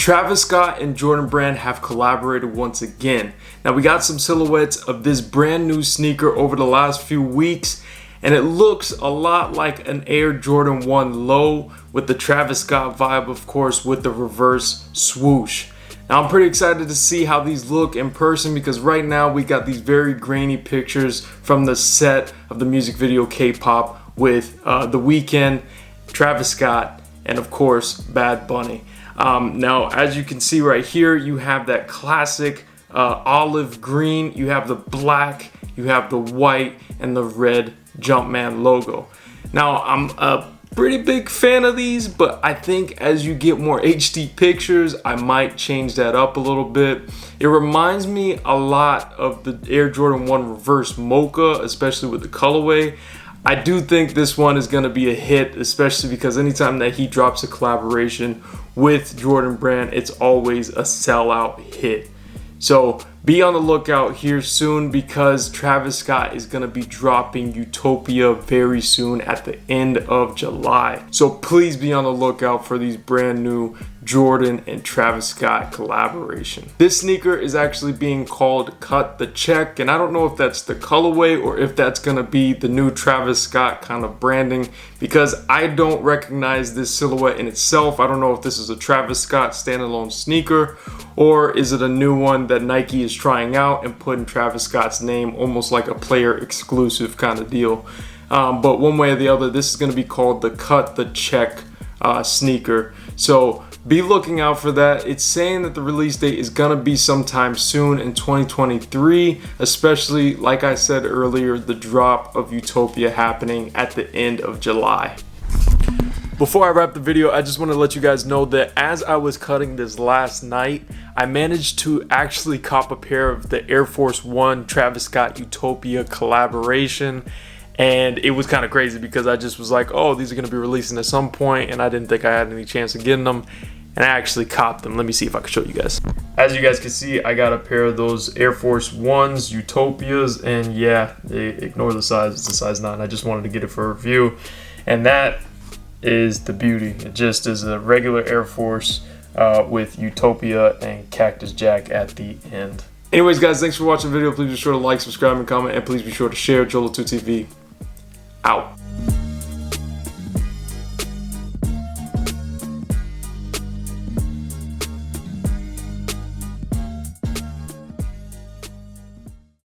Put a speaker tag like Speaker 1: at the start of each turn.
Speaker 1: Travis Scott and Jordan Brand have collaborated once again. Now we got some silhouettes of this brand new sneaker over the last few weeks, and it looks a lot like an Air Jordan 1 Low with the Travis Scott vibe, of course, with the reverse swoosh. Now I'm pretty excited to see how these look in person because right now we got these very grainy pictures from the set of the music video K-pop with The Weeknd, Travis Scott, and of course Bad Bunny. Now as you can see right here, you have that classic olive green, you have the black, you have the white, and the red Jumpman logo. Now I'm a pretty big fan of these, but I think as you get more HD pictures, I might change that up a little bit. It reminds me a lot of the Air Jordan 1 Reverse Mocha, especially with the colorway. I do think this one is going to be a hit, especially because anytime that he drops a collaboration with Jordan Brand, it's always a sellout hit. So be on the lookout here soon because Travis Scott is going to be dropping Utopia very soon at the end of July. So please be on the lookout for these brand new Jordan and Travis Scott collaboration. This sneaker is actually being called Cut the Check, and I don't know if that's the colorway or if that's going to be the new Travis Scott kind of branding because I don't recognize this silhouette in itself. I don't know if this is a Travis Scott standalone sneaker or is it a new one that Nike is trying out and putting Travis Scott's name almost like a player exclusive kind of deal. But one way or the other, this is going to be called the Cut the Check sneaker. So be looking out for that. It's saying that the release date is going to be sometime soon in 2023, especially, like I said earlier, the drop of Utopia happening at the end of July. Before I wrap the video, I just want to let you guys know that as I was cutting this last night, I managed to actually cop a pair of the Air Force One Travis Scott Utopia collaboration. And it was kind of crazy because I just was like, oh, these are going to be releasing at some point, and I didn't think I had any chance of getting them. And I actually copped them. Let me see if I can show you guys. As you guys can see, I got a pair of those Air Force Ones, Utopias, and yeah, ignore the size, it's a size 9. I just wanted to get it for review. And that is the beauty. It just is a regular Air Force with Utopia and Cactus Jack at the end. Anyways, guys, thanks for watching the video. Please be sure to like, subscribe, and comment, and please be sure to share. Jolo2TV out.